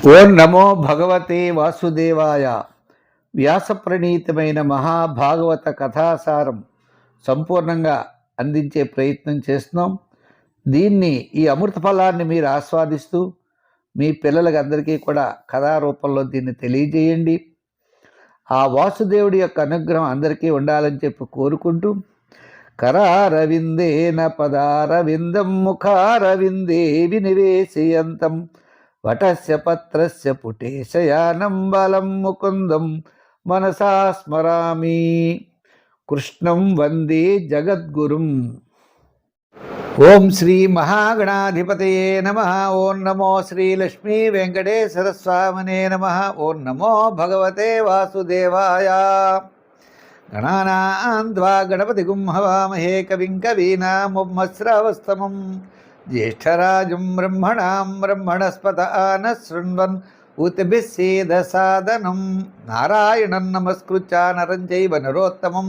ఓం నమో భగవతే వాసుదేవాయ. వ్యాసప్రణీతమైన మహాభాగవత కథాసారం సంపూర్ణంగా అందించే ప్రయత్నం చేస్తున్నాం. ఈ అమృత ఫలాన్ని మీరు ఆస్వాదిస్తూ మీ పిల్లలకి అందరికీ కూడా కథారూపంలో దీన్ని తెలియజేయండి. ఆ వాసుదేవుడి యొక్క అనుగ్రహం అందరికీ ఉండాలని చెప్పి కోరుకుంటూ, కరారవిందేన పదారవిందం ముఖారవిందే వినివేశయంతం వటస్య పత్రస్య పుటేశయానం బలం ముకుందం మనసా స్మరామి. కృష్ణం వందే జగద్గురుం. ఓం శ్రీ మహాగణాధిపతయే నమః. ఓం నమో శ్రీ లక్ష్మీ వెంకటేశ్వర స్వామినే నమః. ఓం నమో భగవతే వాసుదేవాయ. గణానాం త్వా గణపతిగుం హవామహే కవిం కవీనాముపమశ్రవస్తమం జ్యేష్ఠరాజం బ్రహ్మణాం బ్రహ్మణస్పత ఆనః శృణ్వన్ ఊతిభిः సేదసాదనం. నారాయణం నమస్కృత్య నరం చైవ నరోత్తమం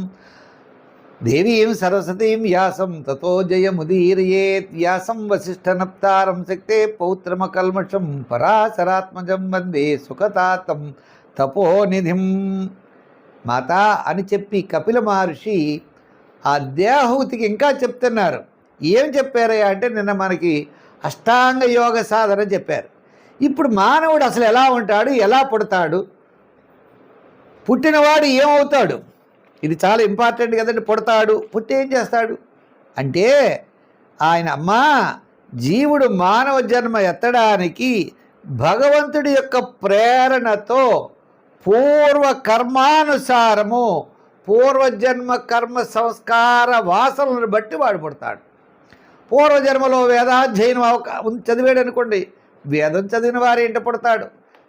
దేవీం సరస్వతీం వ్యాసం తతో జయముదీరయేత్. వ్యాసం వసిష్ఠనప్తారం శక్తే పౌత్రమకల్మషం పరాశరాత్మజం వందే సుఖతాతం తపోనిధిం. మాత అని చెప్పి కపిల మహర్షి ఆ దేహూతికి ఇంకా చెప్తున్నారు. ఏం చెప్పారయ్యా అంటే, నిన్న మనకి అష్టాంగ యోగ సాధన చెప్పారు. ఇప్పుడు మానవుడు అసలు ఎలా ఉంటాడు, ఎలా పుడతాడు, పుట్టినవాడు ఏమవుతాడు, ఇది చాలా ఇంపార్టెంట్ కదండి. పుడతాడు, పుట్టి ఏం చేస్తాడు అంటే, ఆయన అమ్మా జీవుడు మానవ జన్మ ఎత్తడానికి భగవంతుడి యొక్క ప్రేరణతో పూర్వ కర్మానుసారము పూర్వజన్మ కర్మ సంస్కార వాసనలను బట్టి వాడు పుడతాడు. పూర్వజన్మలో వేదాధ్యయనం చదివాడు అనుకోండి, వేదం చదివిన వారి ఇంట పుడతాడు.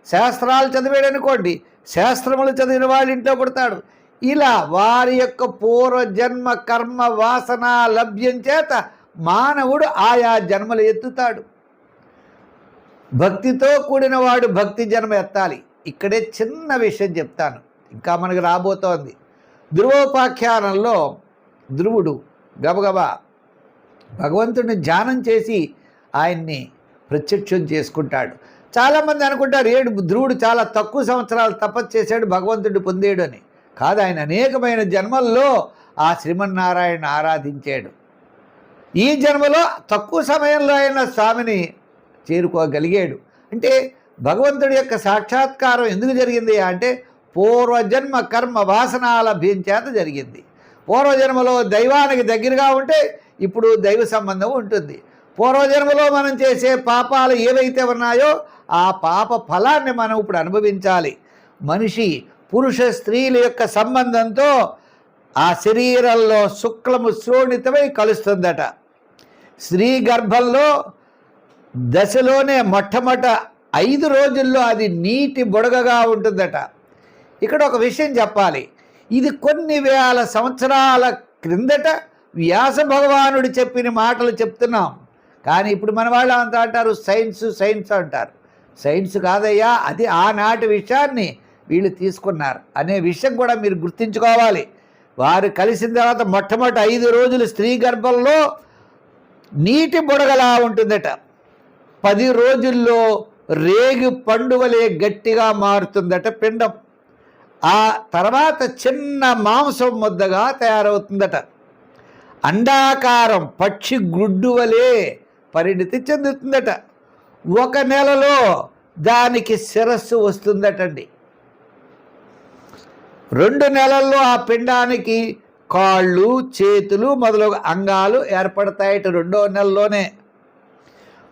శాస్త్రాలు చదివాడు అనుకోండి, శాస్త్రములు చదివిన వాడి ఇంట్లో పుడతాడు. ఇలా వారి యొక్క పూర్వజన్మ కర్మ వాసన లభ్యం చేత మానవుడు ఆయా జన్మలు ఎత్తుతాడు. భక్తితో కూడిన వాడు భక్తి జన్మ ఎత్తాలి. ఇక్కడే చిన్న విషయం చెప్తాను, ఇంకా మనకు రాబోతోంది. ధ్రువోపాఖ్యానంలో ధ్రువుడు గబగబా భగవంతుడిని ధ్యానం చేసి ఆయన్ని ప్రత్యక్షం చేసుకుంటాడు. చాలామంది అనుకుంటారు ధ్రువుడు చాలా తక్కువ సంవత్సరాలు తపస్సు చేశాడు, భగవంతుడిని పొందేడు అని. కాదు, ఆయన అనేకమైన జన్మల్లో ఆ శ్రీమన్నారాయణ ఆరాధించాడు. ఈ జన్మలో తక్కువ సమయంలో ఆయన స్వామిని చేరుకోగలిగాడు. అంటే భగవంతుడి యొక్క సాక్షాత్కారం ఎందుకు జరిగింది అంటే, పూర్వజన్మ కర్మ వాసనాల భయం చేత జరిగింది. పూర్వజన్మలో దైవానికి దగ్గరగా ఉంటే ఇప్పుడు దైవ సంబంధం ఉంటుంది. పూర్వజన్మలో మనం చేసే పాపాలు ఏవైతే ఉన్నాయో ఆ పాప ఫలాన్ని మనం ఇప్పుడు అనుభవించాలి. మనిషి పురుష స్త్రీల యొక్క సంబంధంతో ఆ శరీరంలో శుక్లము శోణితమై కలుస్తుందట. స్త్రీ గర్భంలో దశలోనే మొట్టమొదట 5 రోజుల్లో అది నీటి బుడగగా ఉంటుందట. ఇక్కడ ఒక విషయం చెప్పాలి. ఇది కొన్ని వేల సంవత్సరాల క్రిందట వ్యాస భగవానుడు చెప్పిన మాటలు చెప్తున్నాం. కానీ ఇప్పుడు మన వాళ్ళు అంతా అంటారు సైన్స్ అంటారు. సైన్స్ కాదయ్యా, అది ఆనాటి విషయాన్ని వీళ్ళు తీసుకున్నారు అనే విషయం కూడా మీరు గుర్తుంచుకోవాలి. వారు కలిసిన తర్వాత మొట్టమొదటి 5 రోజులు స్త్రీ గర్భంలో నీటి బుడగలా ఉంటుందట. 10 రోజుల్లో రేగు పండువలే గట్టిగా మారుతుందట పిండం. ఆ తర్వాత చిన్న మాంసం ముద్దగా తయారవుతుందట. అండాకారం పక్షి గుడ్డు వలె పరిణితి చెందుతుందట. 1 నెలలో దానికి శిరస్సు వస్తుందటండి. 2 నెలల్లో ఆ పిండానికి కాళ్ళు చేతులు మొదలగు అంగాలు ఏర్పడతాయట 2వ నెలలోనే.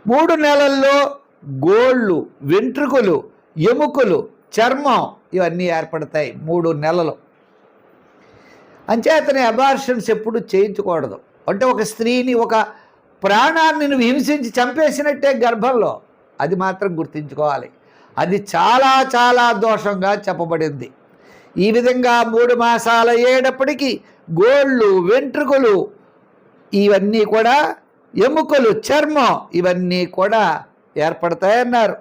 3 నెలల్లో గోళ్ళు, వెంట్రుకలు, ఎముకలు, చర్మం ఇవన్నీ ఏర్పడతాయి 3 నెలలు. అంచేతనే అబార్షన్స్ ఎప్పుడు చేయించకూడదు. అంటే ఒక స్త్రీని, ఒక ప్రాణాన్ని నువ్వు హింసించి చంపేసినట్టే గర్భంలో, అది మాత్రం గుర్తుంచుకోవాలి. అది చాలా చాలా దోషంగా చెప్పబడింది. ఈ విధంగా 3 మాసాలు అయ్యేటప్పటికీ గోళ్ళు, వెంట్రుకలు ఇవన్నీ కూడా, ఎముకలు, చర్మం ఇవన్నీ కూడా ఏర్పడతాయన్నారు.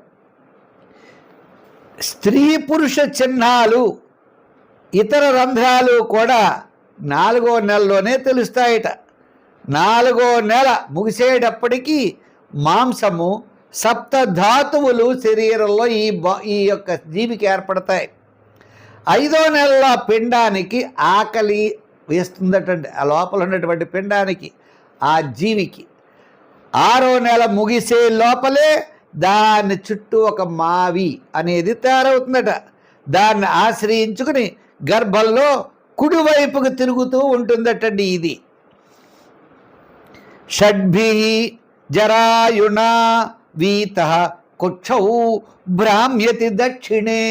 స్త్రీ పురుష చిహ్నాలు, ఇతర రంధ్రాలు కూడా 4వ నెలలోనే తెలుస్తాయట. 4వ నెల ముగిసేటప్పటికీ మాంసము సప్త ధాతువులు శరీరంలో ఈ యొక్క జీవికి ఏర్పడతాయి. 5వ నెలలో పిండానికి ఆకలి వేస్తుందటండి, ఆ లోపల ఉన్నటువంటి పిండానికి, ఆ జీవికి. 6వ నెల ముగిసే లోపలే దాని చుట్టూ ఒక మావి అనేది తయారవుతుందట. దాన్ని ఆశ్రయించుకుని గర్భంలో కుడివైపుకు తిరుగుతూ ఉంటుందటండి. ఇది షడ్భి జరాయుణ వీత కుక్షౌ భ్రామ్యతి దక్షిణే.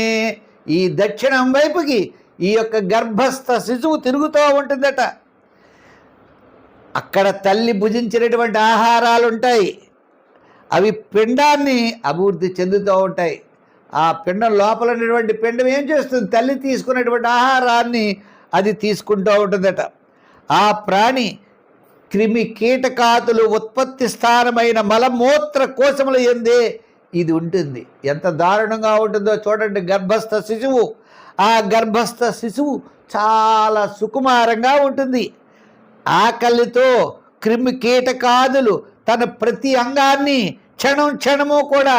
ఈ దక్షిణం వైపుకి ఈ యొక్క గర్భస్థ శిశువు తిరుగుతూ ఉంటుందట. అక్కడ తల్లి భుజించినటువంటి ఆహారాలు ఉంటాయి, అవి పిండాన్ని అభివృద్ధి చెందుతూ ఉంటాయి. ఆ పిండం లోపల ఉన్నటువంటి పిండం ఏం చేస్తుంది? తల్లి తీసుకున్నటువంటి ఆహారాన్ని అది తీసుకుంటూ ఉంటుందట. ఆ ప్రాణి క్రిమి కీటకాతులు ఉత్పత్తి స్థానమైన మలమూత్ర కోశముల యందే ఇది ఉంటుంది. ఎంత దారుణంగా ఉంటుందో చూడండి. గర్భస్థ శిశువు, ఆ గర్భస్థ శిశువు చాలా సుకుమారంగా ఉంటుంది. ఆకలితో క్రిమి కీటకాదులు తన ప్రతి అంగాన్ని క్షణం క్షణము కూడా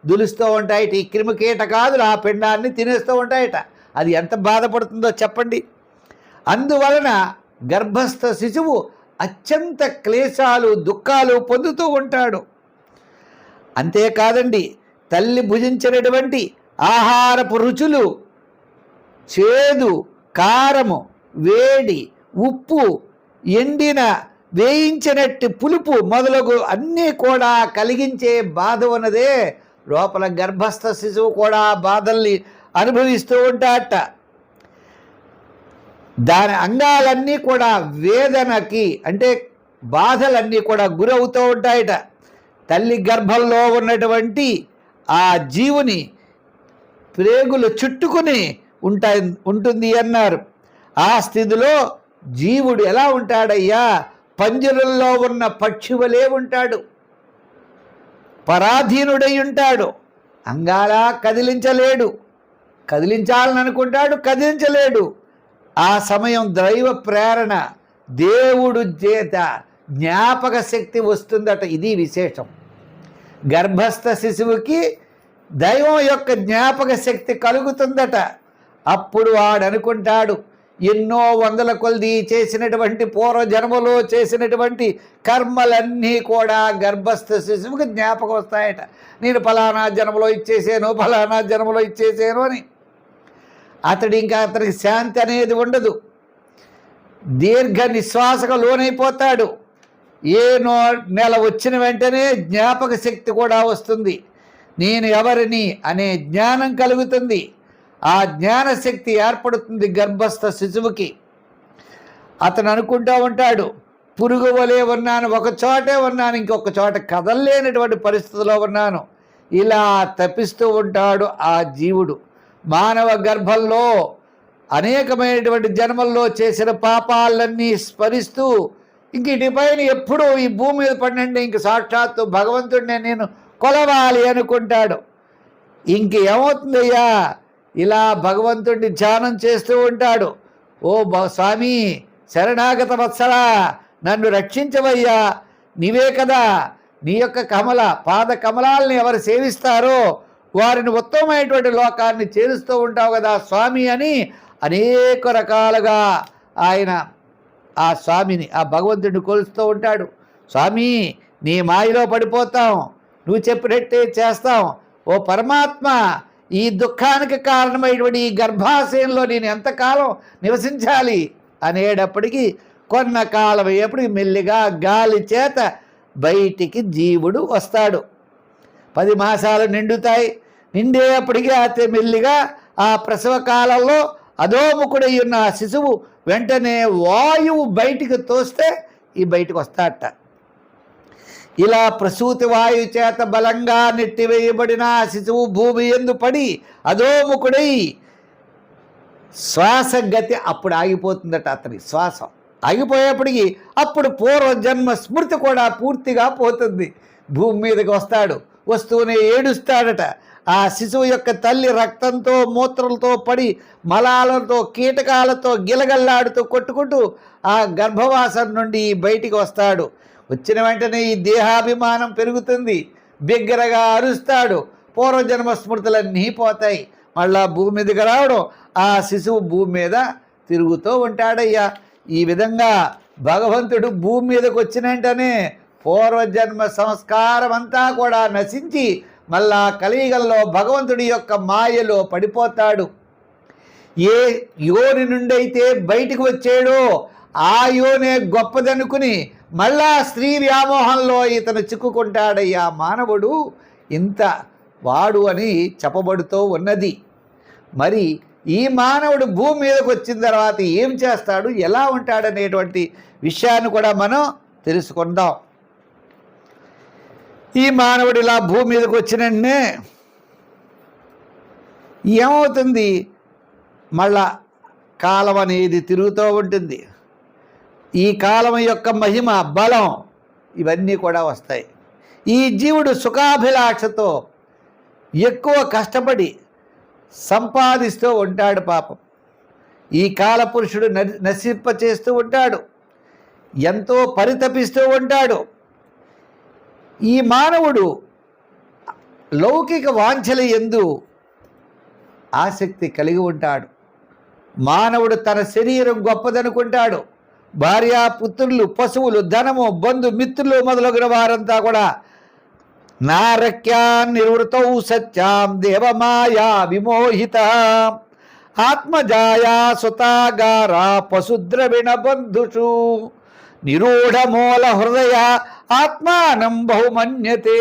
దులుస్తూ ఉంటాయట. ఈ క్రిమి కీటకాదులు ఆ పిండాన్ని తినేస్తూ ఉంటాయట. అది ఎంత బాధపడుతుందో చెప్పండి. అందువలన గర్భస్థ శిశువు అత్యంత క్లేశాలు దుఃఖాలు పొందుతూ ఉంటాడు. అంతేకాదండి, తల్లి భుజించినటువంటి ఆహారపు రుచులు చేదు, కారము, వేడి, ఉప్పు, ఎండిన వేయించినట్టు పులుపు మొదలగు అన్నీ కూడా కలిగించే బాధ ఉన్నదే లోపల గర్భస్థ శిశువు కూడా బాధల్ని అనుభవిస్తూ ఉంటాడట. దాని అంగాలన్నీ కూడా వేదనకి అంటే బాధలన్నీ కూడా గురవుతూ ఉంటాయట. తల్లి గర్భంలో ఉన్నటువంటి ఆ జీవుని ప్రేగులు చుట్టుకుని ఉంటుంది అన్నారు. ఆ స్థితిలో జీవుడు ఎలా ఉంటాడయ్యా? పంజరంలో ఉన్న పక్షి వలే ఉంటాడు, పరాధీనుడై ఉంటాడు. అంగాలా కదిలించలేడు, కదిలించాలని అనుకుంటాడు, కదిలించలేడు. ఆ సమయం దైవ ప్రేరణ, దేవుడు చేత జ్ఞాపక శక్తి వస్తుందట. ఇది విశేషం. గర్భస్థ శిశువుకి దైవం యొక్క జ్ఞాపక శక్తి కలుగుతుందట. అప్పుడు వాడు అనుకుంటాడు, ఎన్నో వందల కొలది చేసినటువంటి పూర్వజన్మలో చేసినటువంటి కర్మలన్నీ కూడా గర్భస్థ శిశువుకి జ్ఞాపకం వస్తాయట. నేను ఫలానా జన్మలో ఇచ్చేసాను, ఫలానా జన్మలో ఇచ్చేసాను అని. అతనికి శాంతి అనేది ఉండదు, దీర్ఘ నిశ్వాసకు లోనైపోతాడు. ఏ నెల వచ్చిన వెంటనే జ్ఞాపక శక్తి కూడా వస్తుంది. నేను ఎవరిని అనే జ్ఞానం కలుగుతుంది. ఆ జ్ఞానశక్తి ఏర్పడుతుంది గర్భస్థ శిశువుకి. అతను అనుకుంటూ ఉంటాడు, పురుగు వలె ఉన్నాను, ఒక చోటే ఉన్నాను, ఇంకొక చోట కదలలేనటువంటి పరిస్థితిలో ఉన్నాను. ఇలా తప్పిస్తూ ఉంటాడు ఆ జీవుడు. మానవ గర్భంలో అనేకమైనటువంటి జన్మల్లో చేసిన పాపాలన్నీ స్మరిస్తూ ఇంక ఇటుపైన ఎప్పుడూ ఈ భూమి మీద పడినండి ఇంక సాక్షాత్తు భగవంతుడిని నేను కొలవాలి అనుకుంటాడు. ఇంకేమవుతుందయ్యా? ఇలా భగవంతుడిని ధ్యానం చేస్తూ ఉంటాడు. ఓ స్వామి శరణాగత వత్సలా, నన్ను రక్షించవయ్యా, నీవే కదా, నీ యొక్క పాద కమలాలని ఎవరు సేవిస్తారో వారిని ఉత్తమమైనటువంటి లోకాన్ని చేరుస్తూ ఉంటావు కదా స్వామి అని అనేక రకాలుగా ఆయన ఆ స్వామిని, ఆ భగవంతుడిని కొలుస్తూ ఉంటాడు. స్వామి నీ మాయలో పడిపోతాం, నువ్వు చెప్పినట్టే చేస్తాం. ఓ పరమాత్మ, ఈ దుఃఖానికి కారణమైనటువంటి ఈ గర్భాశయంలో నేను ఎంతకాలం నివసించాలి అనేటప్పటికీ కొంతకాలం అయ్యేప్పటికి మెల్లిగా గాలి చేత బయటికి జీవుడు వస్తాడు. 10 మాసాలు నిండుతాయి. నిండేప్పటికీ అతి మెల్లిగా ఆ ప్రసవ కాలంలో అధోముఖుడై ఉన్న ఆ శిశువు వెంటనే వాయువు బయటికి తోస్తే ఈ బయటకు వస్తాడట. ఇలా ప్రసూతి వాయువు చేత బలంగా నెట్టివేయబడిన ఆ శిశువు భూమి యందు పడి అధోముఖుడై శ్వాస గతి అప్పుడు ఆగిపోతుందట. అతని శ్వాస ఆగిపోయేప్పటికీ అప్పుడు పూర్వజన్మ స్మృతి కూడా పూర్తిగా పోతుంది. భూమి మీదకి వస్తాడు, వస్తూనే ఏడుస్తాడట. ఆ శిశువు యొక్క తల్లి రక్తంతో మూత్రలతో పడి మలాలతో కీటకాలతో గిలగల్లాడుతూ కొట్టుకుంటూ ఆ గర్భవాసం నుండి బయటికి వస్తాడు. వచ్చిన వెంటనే ఈ దేహాభిమానం పెరుగుతుంది, బిగ్గరగా అరుస్తాడు, పూర్వజన్మ స్మృతులన్నీ పోతాయి, మళ్ళా భూమి మీదకి రావడం, ఆ శిశువు భూమి మీద తిరుగుతూ ఉంటాడయ్యా. ఈ విధంగా భగవంతుడు భూమి మీదకి వచ్చిన వెంటనే పూర్వజన్మ సంస్కారం అంతా కూడా నశించి మళ్ళా కలియుగంలో భగవంతుడి యొక్క మాయలో పడిపోతాడు. ఏ యోని నుండి అయితే బయటికి వచ్చాడో ఆ యోనే గొప్పదనుకుని మళ్ళా స్త్రీ వ్యామోహంలో ఇతను చిక్కుకుంటాడయ్యా. మానవుడు ఇంత వాడు అని చెప్పబడుతూ ఉన్నది. మరి ఈ మానవుడు భూమి మీదకి వచ్చిన తర్వాత ఏం చేస్తాడు, ఎలా ఉంటాడనేటువంటి విషయాన్ని కూడా మనం తెలుసుకుందాం. ఈ మానవుడు ఇలా భూమి మీదకి వచ్చిననే ఏమవుతుంది, మళ్ళా కాలం అనేది తిరుగుతూ ఉంటుంది. ఈ కాలం యొక్క మహిమ, బలం ఇవన్నీ కూడా వస్తాయి. ఈ జీవుడు సుఖాభిలాషతో ఎక్కువ కష్టపడి సంపాదిస్తూ ఉంటాడు. పాపం ఈ కాలపురుషుడు నశింపచేస్తూ ఉంటాడు, ఎంతో పరితపిస్తూ ఉంటాడు. ఈ మానవుడు లౌకిక వాంఛల యందు ఆసక్తి కలిగి ఉంటాడు. మానవుడు తన శరీరం గొప్పదనుకుంటాడు. భార్య, పుత్రులు, పశువులు, ధనము, బంధు మిత్రులు మొదలగున వారంతా కూడా నారక్యాన్ నిర్వృతౌ సత్యాం దేవమాయా విమోహిత ఆత్మజాయా సుతాగారా పశుద్రవిణ బంధుషు నిరూఢమూల హృదయ ఆత్మానం బహుమన్యతే.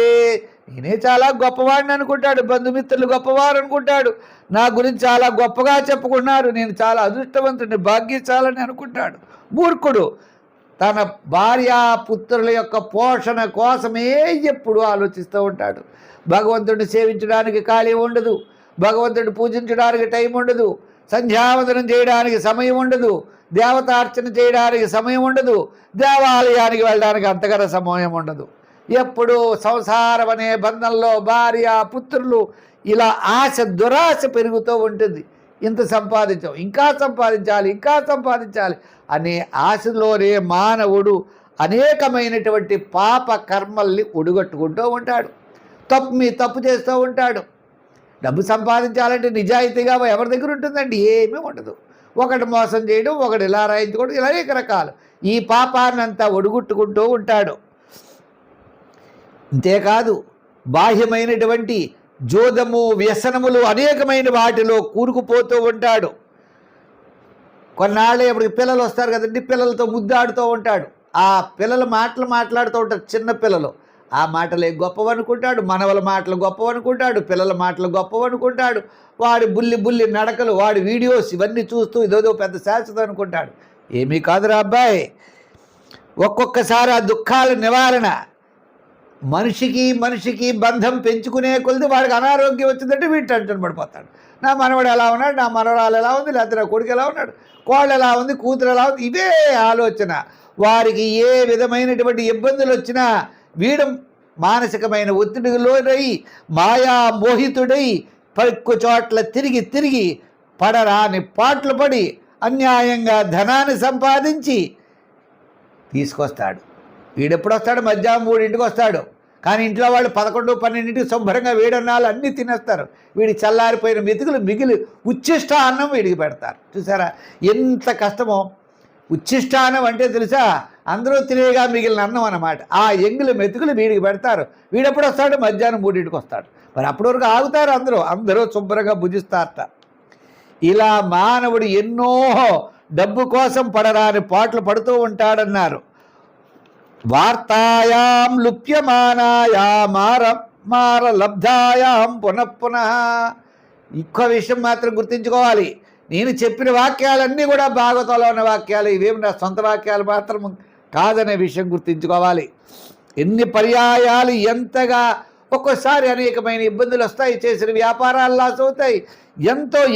నేనే చాలా గొప్పవాడిని అనుకుంటాడు, బంధుమిత్రులు గొప్పవారు అనుకుంటాడు, నా గురించి చాలా గొప్పగా చెప్పుకున్నారు, నేను చాలా అదృష్టవంతుడిని, భాగ్యశాలని అనుకుంటాడు. మూర్ఖుడు తన భార్య పుత్రుల యొక్క పోషణ కోసమే ఎప్పుడు ఆలోచిస్తూ ఉంటాడు. భగవంతుడిని సేవించడానికి ఖాళీ ఉండదు, భగవంతుడిని పూజించడానికి టైం ఉండదు, సంధ్యావందనం చేయడానికి సమయం ఉండదు, దేవతార్చన చేయడానికి సమయం ఉండదు, దేవాలయానికి వెళ్ళడానికి అంతకన్నా సమయం ఉండదు. ఎప్పుడు సంసారం అనే బంధంలో భార్య పుత్రులు ఇలా ఆశ దురాశ పెరుగుతూ ఉంటుంది. ఇంత సంపాదించాం, ఇంకా సంపాదించాలి, ఇంకా సంపాదించాలి అనే ఆశలోనే మానవుడు అనేకమైనటువంటి పాప కర్మల్ని ఒడిగట్టుకుంటూ ఉంటాడు. తప్పు చేస్తూ ఉంటాడు. డబ్బు సంపాదించాలంటే నిజాయితీగా ఎవరి దగ్గర ఉంటుందండి? ఏమీ ఉండదు. ఒకటి మోసం చేయడం, ఒకటి ఇలా రాయించుకోవడం, ఇలా అనేక రకాలు ఈ పాపాన్ని అంతా ఒడుగుట్టుకుంటూ ఉంటాడు. అంతేకాదు బాహ్యమైనటువంటి జోదము, వ్యసనములు అనేకమైన వాటిలో కూరుకుపోతూ ఉంటాడు. కొన్నాళ్ళే ఇప్పుడు పిల్లలు వస్తారు కదండి, పిల్లలతో ముద్దాడుతూ ఉంటాడు. ఆ పిల్లల మాటలు మాట్లాడుతూ ఉంటారు, చిన్న పిల్లలు. ఆ మాటలే గొప్పవనుకుంటాడు, మనవల మాటలు గొప్పవనుకుంటాడు, పిల్లల మాటలు గొప్పవనుకుంటాడు. వాడి బుల్లి నడకలు, వాడి వీడియోస్ ఇవన్నీ చూస్తూ ఇదేదో పెద్ద శాశ్వతం అనుకుంటాడు. ఏమీ కాదురా అబ్బాయి. ఒక్కొక్కసారి ఆ దుఃఖాల నివారణ మనిషికి బంధం పెంచుకునే కొలిది వాడికి అనారోగ్యం వచ్చిందంటే వీడు టెన్షన్ పడిపోతాడు. నా మనవడు ఎలా ఉన్నాడు, నా మనవరాలు ఎలా ఉంది, లేకపోతే నా కొడుకు ఎలా ఉన్నాడు, కోళ్ళు ఎలా ఉంది, కూతురు ఎలా ఉంది, ఇవే ఆలోచన. వారికి ఏ విధమైనటువంటి ఇబ్బందులు వచ్చినా వీడు మానసికమైన ఒత్తిడిలోనై మాయా మోహితుడై పక్కు చోట్ల తిరిగి పడరాని పాటలు పడి అన్యాయంగా ధనాన్ని సంపాదించి తీసుకొస్తాడు. వీడెప్పుడు వస్తాడు? మధ్యాహ్నం 3 వస్తాడు. కానీ ఇంట్లో వాళ్ళు 11, 12 శుభ్రంగా వేడన్నాలు అన్నీ తినేస్తారు. వీడికి చల్లారిపోయిన మెతుకులు మిగిలి ఉచ్చిష్ట అన్నం వీడికి పెడతారు. చూసారా ఎంత కష్టమో? ఉచ్చిష్టాన్నం అంటే తెలుసా? అందరూ తినేగా మిగిలిన అన్నం అన్నమాట. ఆ ఎంగుల మెతుకులు వీడికి పెడతారు. వీడెప్పుడు వస్తాడు? మధ్యాహ్నం 3 వస్తాడు. మరి అప్పటి వరకు ఆగుతారు అందరూ శుభ్రంగా భుజిస్తారట. ఇలా మానవుడు ఎన్నో డబ్బు కోసం పడరాని పాటలు పడుతూ ఉంటాడన్నారు. వార్తాయాం మార లబ్ధాయాం పునః. ఇంకో విషయం మాత్రం గుర్తుంచుకోవాలి. నేను చెప్పిన వాక్యాలన్నీ కూడా భాగవతంలో ఉన్న వాక్యాలు, ఇవేమి నా సొంత వాక్యాలు మాత్రం కాదనే విషయం గుర్తుంచుకోవాలి. ఎన్ని పర్యాయాలు ఎంతగా ఒక్కోసారి అనేకమైన ఇబ్బందులు వస్తాయి, చేసిన వ్యాపారాలు లాస్ అవుతాయి.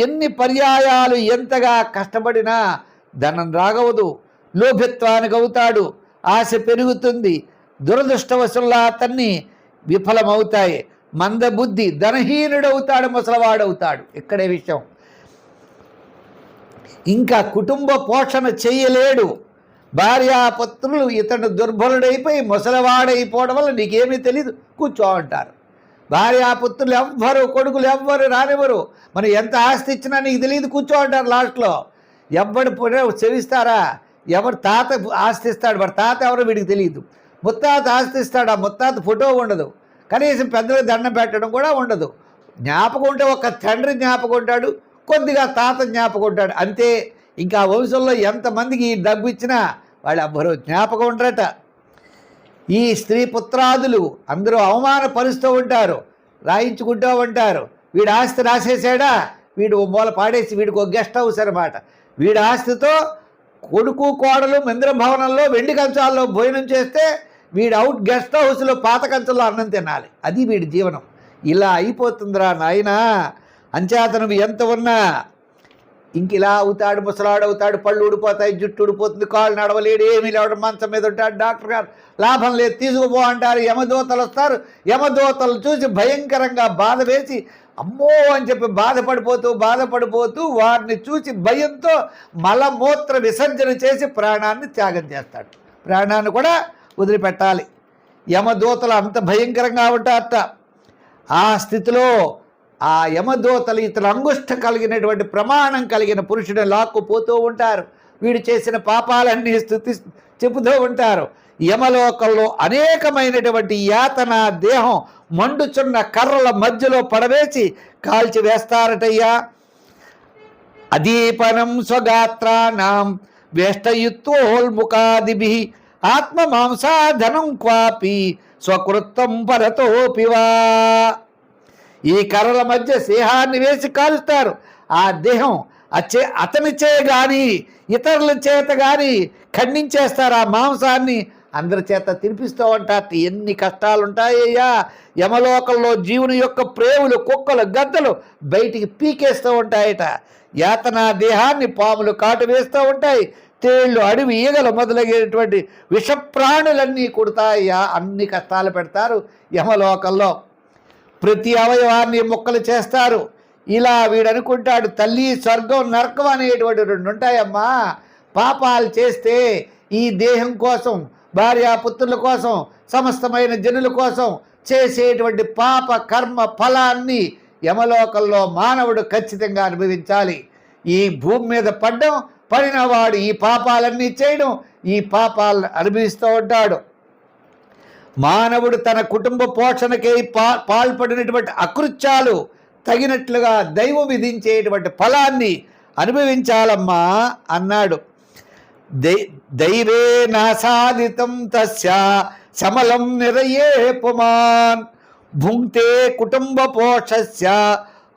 ఎన్ని పర్యాయాలు ఎంతగా కష్టపడినా ధనం రాగవదు, లోభిత్వానికి అవుతాడు, ఆశ పెరుగుతుంది, దురదృష్టవశుల్లా అతన్ని విఫలమవుతాయి, మందబుద్ధి ధనహీనుడవుతాడు, ముసలవాడవుతాడు. ఇక్కడే విషయం. ఇంకా కుటుంబ పోషణ చేయలేడు, భార్యాపుత్రులు ఇతడు దుర్బలుడైపోయి ముసలివాడైపోవడం వల్ల నీకేమీ తెలియదు కూర్చో అంటారు. భార్యాపుత్రులు ఎవ్వరు, కొడుకులు ఎవ్వరు రానివ్వరు. మనం ఎంత ఆస్తి ఇచ్చినా నీకు తెలియదు కూర్చో అంటారు. లాస్ట్లో ఎవడు చెవిస్తారా? ఎవరు తాత ఆస్తి ఇస్తాడు, వాడు తాత ఎవరో వీడికి తెలియదు. ముత్తాత ఆస్తి ఇస్తాడు, ఆ ముత్తాత ఫోటో ఉండదు, కనీసం పెద్దలకు దండం పెట్టడం కూడా ఉండదు. జ్ఞాపకం ఉంటే ఒక తండ్రి జ్ఞాపకం ఉంటాడు, కొద్దిగా తాత జ్ఞాపకం ఉంటాడు, అంతే. ఇంకా వంశంలో ఎంతమందికి ఈ డబ్బు ఇచ్చినా వాళ్ళు ఎవ్వరూ జ్ఞాపకం ఉండరట. ఈ స్త్రీ పుత్రాదులు అందరూ అవమానపరుస్తూ ఉంటారు, రాయించుకుంటూ ఉంటారు. వీడి ఆస్తి రాసేసాడా, వీడు మూల పాడేసి వీడికి ఒక గెస్ట్ హౌస్ అనమాట. వీడి ఆస్తితో కొడుకు కోడలు మందిర భవనంలో వెండి కంచాల్లో భోజనం చేస్తే వీడు అవుట్ గెస్ట్ హౌస్లో పాత కంచంలో అన్నం తినాలి. అది వీడి జీవనం. ఇలా అయిపోతుందిరా నాయనా. అంచేత నువ్వు ఎంత ఉన్నా ఇంక ఇలా అవుతాడు, ముసలాడు అవుతాడు, పళ్ళు ఊడిపోతాయి, జుట్టు ఊడిపోతుంది, కాళ్ళు నడవలేడు, ఏమీ లేవడం, మంచం మీద ఉంటాడు. డాక్టర్ గారు లాభం లేదు, తీసుకుపో అంటారు. యమదూతలు వస్తారు. యమదూతలు చూసి భయంకరంగా బాధ వేసి అమ్మో అని చెప్పి బాధపడిపోతూ వారిని చూసి భయంతో మలమూత్ర విసర్జన చేసి ప్రాణాన్ని త్యాగం చేస్తాడు. ప్రాణాన్ని కూడా వదిలిపెట్టాలి. యమదూతలు అంత భయంకరంగా ఉంటారట. ఆ స్థితిలో ఆ యమదూతలు ఇతర అంగుష్ట కలిగినటువంటి ప్రమాణం కలిగిన పురుషుని లాక్కుపోతూ ఉంటారు. వీడు చేసిన పాపాలన్నీ చెబుతూ ఉంటారు. యమలోకంలో అనేకమైనటువంటి యాతన దేహం మండుచున్న కర్రల మధ్యలో పడవేసి కాల్చి వేస్తారటయ్యా. అదీపనం స్వగాత్రానాం వేష్టయుత్వోల్ముఖాదిభి ఆత్మ మాంసాధనం క్వాపి స్వకృత్తం పరతోపివా. ఈ కర్రల మధ్య సింహాన్ని వేసి కాలుస్తారు. ఆ దేహం అతని చే కానీ ఇతరుల చేత కానీ ఖండించేస్తారు. ఆ మాంసాన్ని అందరి చేత తినిపిస్తూ ఉంటారు. ఎన్ని కష్టాలు ఉంటాయ్యా యమలోకంలో. జీవుని యొక్క ప్రేవులు, కుక్కలు, గద్దలు బయటికి పీకేస్తూ ఉంటాయట. యాతనా దేహాన్ని పాములు కాటు వేస్తూ ఉంటాయి. తేళ్ళు, అడవి ఈగలు మొదలైనటువంటి విషప్రాణులన్నీ కుడతాయ్యా. అన్ని కష్టాలు పెడతారు యమలోకంలో. ప్రతి అవయవాన్ని ముక్కలు చేస్తారు. ఇలా వీడనుకుంటాడు తల్లి స్వర్గం నరకం అనేటువంటి రెండు ఉంటాయమ్మా. పాపాలు చేస్తే ఈ దేహం కోసం, భార్యాపుత్రుల కోసం, సమస్తమైన జనుల కోసం చేసేటువంటి పాప కర్మ ఫలాన్ని యమలోకంలో మానవుడు ఖచ్చితంగా అనుభవించాలి. ఈ భూమి మీద పడినవాడు ఈ పాపాలన్నీ చేయడం, ఈ పాపాలను అనుభవిస్తూ ఉంటాడు. మానవుడు తన కుటుంబ పోషణకై పాల్పడినటువంటి అకృత్యాలు తగినట్లుగా దైవం విధించేటువంటి ఫలాన్ని అనుభవించాలమ్మా అన్నాడు. దైవే నాసాదితం తస్య సమలం నిరయే పుమాన్ భుంక్తే కుటుంబ పోషస్య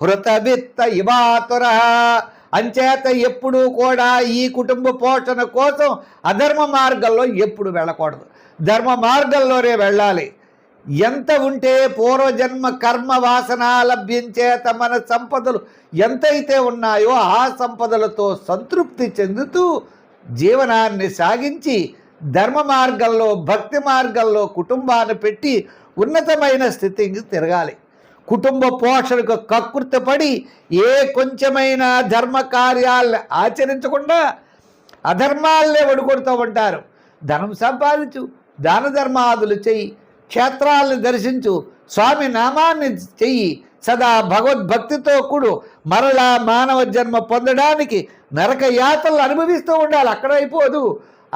హృత విత్త ఇవాతుర. అంచేత ఎప్పుడూ కూడా ఈ కుటుంబ పోషణ కోసం అధర్మ మార్గంలో ఎప్పుడు వెళ్ళకూడదు, ధర్మ మార్గంలోనే వెళ్ళాలి. ఎంత ఉంటే పూర్వజన్మ కర్మ వాసన లభ్యంచేత మన సంపదలు ఎంతైతే ఉన్నాయో ఆ సంపదలతో సంతృప్తి చెందుతూ జీవనాన్ని సాగించి ధర్మ మార్గంలో, భక్తి మార్గంలో కుటుంబాన్ని పెట్టి ఉన్నతమైన స్థితికి తిరగాలి. కుటుంబ పోషణకు కకృతపడి ఏ కొంచెమైనా ధర్మ కార్యాలను ఆచరించకుండా అధర్మాలనే ఒడుకొడుతూ ఉంటారు. ధనం సంపాదించు, దాన ధర్మాదులు చెయ్యి, క్షేత్రాలను దర్శించు, స్వామి నామాన్ని చెయ్యి, సదా భగవద్భక్తితో కూడు మరలా మానవ జన్మ పొందడానికి నరక యాతనలు అనుభవిస్తూ ఉండాలి. అక్కడ అయిపోదు.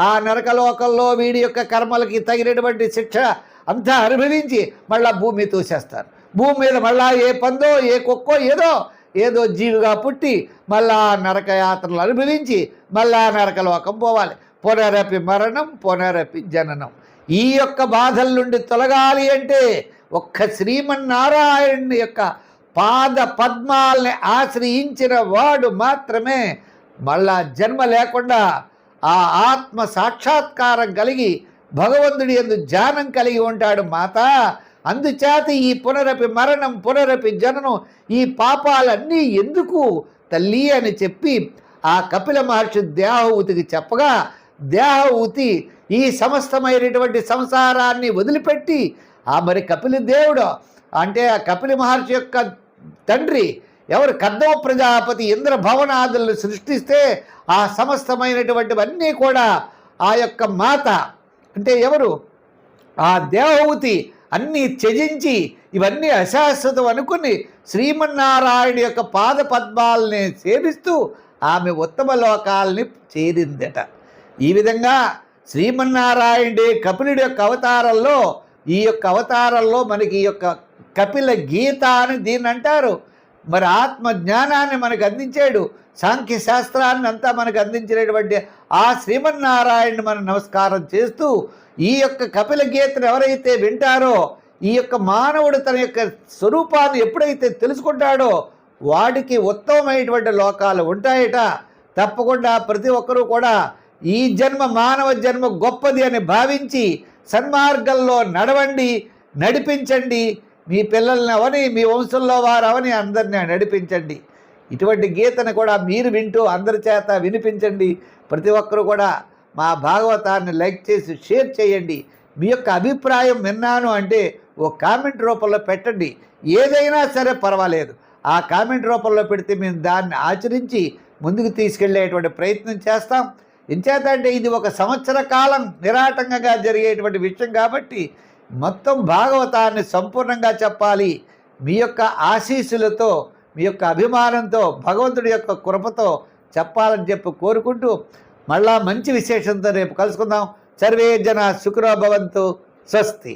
ఆ నరకలోకంలో వీడి యొక్క కర్మలకి తగినటువంటి శిక్ష అంతా అనుభవించి మళ్ళా భూమి తోసేస్తారు. భూమి మీద మళ్ళా ఏ పందో, ఏ కుక్కో, ఏదో జీవిగా పుట్టి మళ్ళా నరక యాత్రలు అనుభవించి మళ్ళా నరకలోకం పోవాలి. పునరపి మరణం, పునరపి జననం. ఈ యొక్క బాధల నుండి తొలగాలి అంటే ఒక్క శ్రీమన్నారాయణుని యొక్క పాద పద్మాల్ని ఆశ్రయించిన వాడు మాత్రమే మళ్ళా జన్మ లేకుండా ఆ ఆత్మ సాక్షాత్కారం కలిగి భగవంతుడి యందు ధ్యానం కలిగి ఉంటాడు మాత. అందుచేత ఈ పునరపి మరణం, పునరపి జననం, ఈ పాపాలన్నీ ఎందుకు తల్లి అని చెప్పి ఆ కపిల మహర్షి దేహహూతికి చెప్పగా, దేహహూతి ఈ సమస్తమైనటువంటి సంసారాన్ని వదిలిపెట్టి మరి కపిల దేవుడు అంటే ఆ కపిల మహర్షి యొక్క తండ్రి ఎవరు కర్దమ ప్రజాపతి ఇంద్ర భవనాదులను సృష్టిస్తే ఆ సమస్తమైనటువంటివన్నీ కూడా ఆ యొక్క మాత అంటే ఎవరు? ఆ దేవహూతి అన్నీ త్యజించి ఇవన్నీ అశాశ్వతం అనుకుని శ్రీమన్నారాయణ యొక్క పాద పద్మాలని సేవిస్తూ ఆమె ఉత్తమ లోకాలని చేరిందట. ఈ విధంగా శ్రీమన్నారాయణుడే కపిలుడి యొక్క అవతారంలో, ఈ యొక్క అవతారంలో మనకి ఈ యొక్క కపిల గీత అని దీన్ని అంటారు. మరి ఆత్మ జ్ఞానాన్ని మనకు అందించాడు, సాంఖ్య శాస్త్రాన్ని అంతా మనకు అందించినటువంటి ఆ శ్రీమన్నారాయణని మనం నమస్కారం చేస్తూ ఈ యొక్క కపిల గీతను ఎవరైతే వింటారో, ఈ యొక్క మానవుడు తన యొక్క స్వరూపాన్ని ఎప్పుడైతే తెలుసుకుంటాడో వాడికి ఉత్తమమైనటువంటి లోకాలు ఉంటాయట. తప్పకుండా ప్రతి ఒక్కరూ కూడా ఈ జన్మ మానవ జన్మ గొప్పది అని భావించి సన్మార్గంలో నడవండి, నడిపించండి. మీ పిల్లల్ని అవని, మీ వంశంలో వారు అవని అందరినీ నడిపించండి. ఇటువంటి గీతను కూడా మీరు వింటూ అందరి చేత వినిపించండి. ప్రతి ఒక్కరూ కూడా మా భాగవతాన్ని లైక్ చేసి షేర్ చేయండి. మీ యొక్క అభిప్రాయం విన్నాను అంటే ఓ కామెంట్ రూపంలో పెట్టండి. ఏదైనా సరే పర్వాలేదు, ఆ కామెంట్ రూపంలో పెడితే మేము దాన్ని ఆచరించి ముందుకు తీసుకెళ్లేటువంటి ప్రయత్నం చేస్తాం. ఎంచేత అంటే ఇది ఒక సంవత్సర కాలం నిరాటంకంగా జరిగేటువంటి విషయం కాబట్టి మొత్తం భాగవతాన్ని సంపూర్ణంగా చెప్పాలి. మీ యొక్క ఆశీస్సులతో, మీ యొక్క అభిమానంతో, భగవంతుడి యొక్క కృపతో చెప్పాలని చెప్పి కోరుకుంటూ మళ్ళా మంచి విశేషంతో రేపు కలుసుకుందాం. సర్వే జన సుఖినో భవంతు. స్వస్తి.